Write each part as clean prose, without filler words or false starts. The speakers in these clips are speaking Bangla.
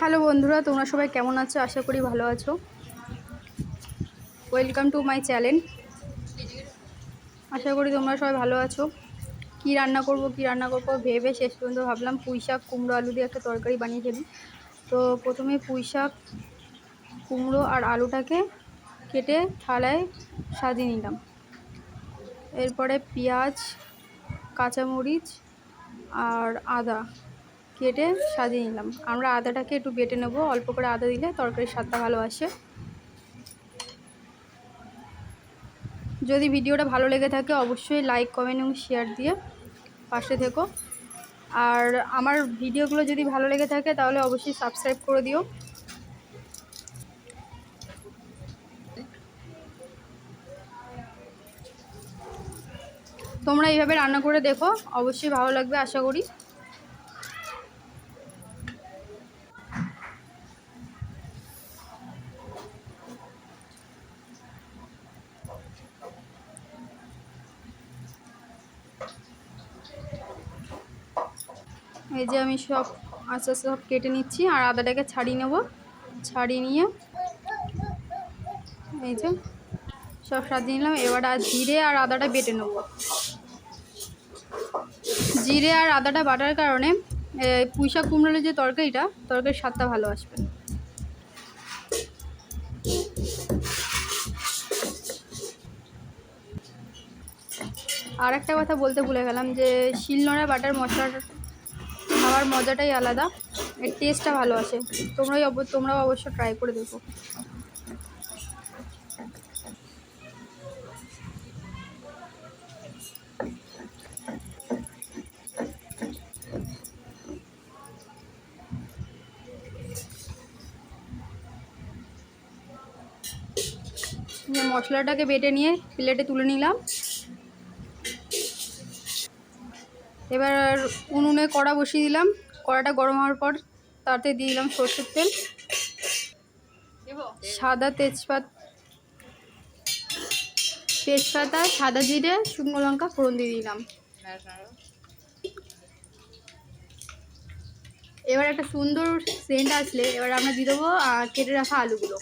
হ্যালো বন্ধুরা, তোমরা সবাই কেমন আছো? আশা করি ভালো আছো। Welcome to my channel. আশা করি তোমরা সবাই ভালো আছো। কি রান্না করব ভেবে শেষ পর্যন্ত ভাবলাম পুঁই শাক কুমড়ো আলু দিয়ে একটা তরকারি বানিয়ে ফেলি। তো প্রথমে পুঁই শাক কুমড়ো আর আলুটাকে কেটে থালায় সাজিয়ে নিলাম। এরপরে পেঁয়াজ, কাঁচামরিচ আর আদা কেটে সাজিয়ে নিলাম। আমরা আদাটাকে একটু বেটে নেব, অল্প করে আদা দিলে তরকারির স্বাদটা ভালো আসে। যদি ভিডিওটা ভালো লেগে থাকে অবশ্যই লাইক, কমেন্ট এবং শেয়ার দিয়ে পাশে থেকো। আর আমার ভিডিওগুলো যদি ভালো লেগে থাকে তাহলে অবশ্যই সাবস্ক্রাইব করে দিও। তোমরা এইভাবে রান্না করে দেখো, অবশ্যই ভালো লাগবে আশা করি। এই যে আমি সব আস্তে আস্তে সব কেটে নিচ্ছি আর আদাটাকে ছাড়িয়ে নেব। ছাড়িয়ে নিয়ে এই যে সব সাজিয়ে নিলাম। এবার আর জিরে আর আদাটা বেটে নেব। জিরে আর আদাটা বাটার কারণে পুঁই শাক কুমড়োর যে তরকারির স্বাদটা ভালো আসবে। আর একটা কথা বলতে ভুলে গেলাম যে শিলনোড়া বাটার মশলার খাওয়ার মজাটাই আলাদা, এর টেস্টটা ভালো আসে। তোমরাও অবশ্য ট্রাই করে দেখো। মশলাটাকে বেটে নিয়ে প্লেটে তুলে নিলাম। এবার উনুনে কড়া বসিয়ে দিলাম। কড়াটা গরম হওয়ার পর তাতে দিয়ে দিলাম সরষের তেল, সাদা তেজপাতা, সাদা জিরে, শুকনো লঙ্কা ফোড়ন দিয়ে দিলাম। এবার একটা সুন্দর সেন্ট আসলে এবার আমরা দিয়ে দেবো কেটে রাখা আলুগুলো।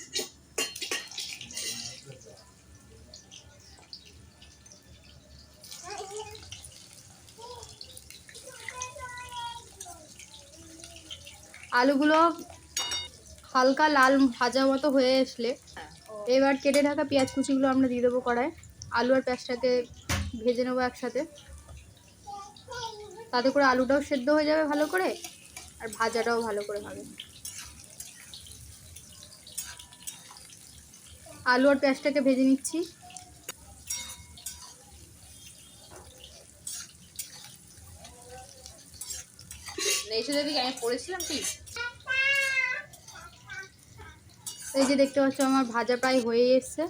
আলুগুলো হালকা লাল ভাজা মতো হয়ে আসলে এবার কেটে রাখা পেঁয়াজ কুচিগুলো আমরা দিয়ে দেবো কড়ায়। আলু আর পেঁয়াজটাকে ভেজে নেবো একসাথে, তাতে করে আলুটাও সেদ্ধ হয়ে যাবে ভালো করে আর ভাজাটাও ভালো করে হবে। আলু আর পেঁয়াজটাকে ভেজে নিচ্ছি। আমি পড়েছিলাম কি, এই যে দেখতে পাচ্ছ আমার ভাজা প্রায় হয়ে এসছে।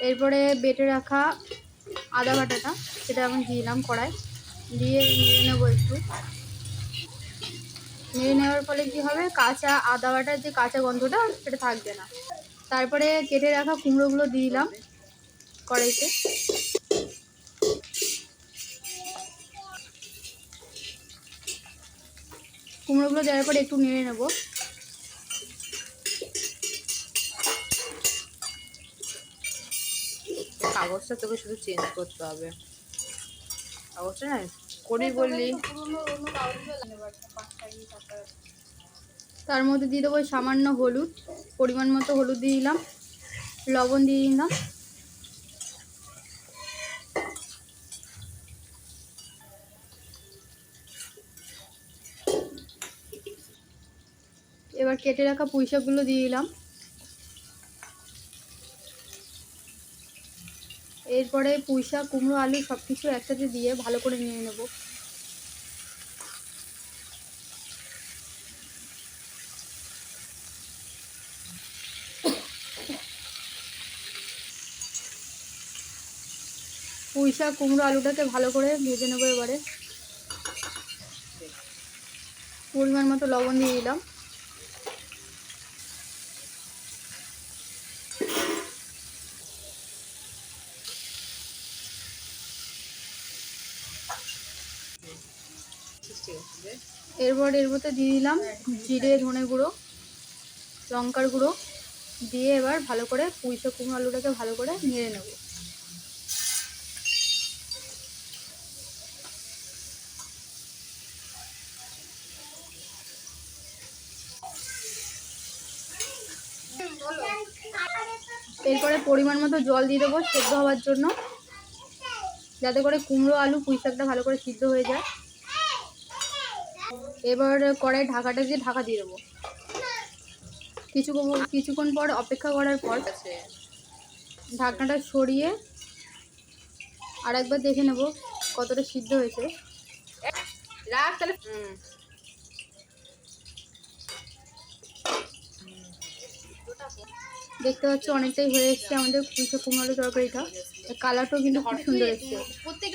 এরপরে বেটে রাখা আদা বাটাটা সেটা আমি দিলাম কড়াই, দিয়ে নেড়ে নেবো একটু। নেড়ে নেওয়ার ফলে কি হবে, কাঁচা আদা বাটার যে কাঁচা গন্ধটা সেটা থাকবে না। তারপরে কেটে রাখা কুমড়োগুলো দিয়ে দিলাম কড়াইতে। কুমড়োগুলো দেওয়ার পরে একটু নেড়ে নেবো। কাগজটা তোকে শুধু চেঞ্জ করতে হবে। কাগজটা না করি বললি। তার মধ্যে দিয়ে দেবো সামান্য হলুদ, পরিমাণ মতো হলুদ দিয়ে দিলাম, লবণ দিয়ে দিলাম। এবার কেটে রাখা পুঁই শাকগুলো দিয়ে দিলাম। এরপরে পুঁই শাক, কুমড়ো, আলু সব কিছু একসাথে দিয়ে ভালো করে নিয়ে নেব। পুঁই শাক, কুমড়ো, আলুটাকে ভালো করে ভেজে নেবো। এবারে পরিমাণ মতো লবণ দিয়ে দিলাম। এরপর এর মধ্যে দিয়ে দিলাম জিরে, ধনে গুঁড়ো, লঙ্কার গুঁড়ো দিয়ে এবার ভালো করে পুঁই শাক কুমড়ো আলুটাকে ভালো করে নেড়ে নেব। এরপরে পরিমাণ মতো জল দিয়ে দেবো সেদ্ধ হওয়ার জন্য, যাতে করে কুমড়ো আলু পুঁই শাকটা ভালো করে সিদ্ধ হয়ে যায়। এবার কড়াই ঢাকাটা দিয়ে ঢাকা দিয়ে দেবো। কিছুক্ষণ পর অপেক্ষা করার পর আছে ঢাকনাটা সরিয়ে আর একবার দেখে নেব কতটা সিদ্ধ হয়েছে। রাখ তাহলে। দেখতে পাচ্ছ অনেকটাই হয়ে এসছে আমাদের পুঁই শাক কুমড়ো আলু তরকারিটা। কালারটাও কিন্তু খুব সুন্দর এসছে।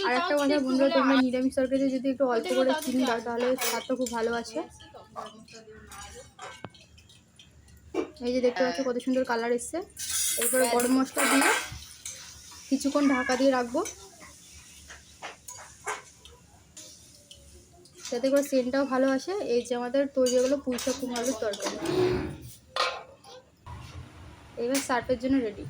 আর একটা কথা বন্ধুরা, তোমরা নিরামিষ তরকারিতে যদি একটু অল্প করে চিনি দাও তাহলে স্বাদটা খুব ভালো আসে। এই যে দেখতে পাচ্ছ কত সুন্দর কালার এসছে। এরপরে গরম মশলা দিয়ে কিছুক্ষণ ঢাকা দিয়ে রাখবো, যাতে করে সেন্টটাও ভালো আসে। এই যে আমাদের তৈরি হলো পুঁই শাক কুমড়ো আলুর তরকারি, এবার সার্ভের জন্য রেডি।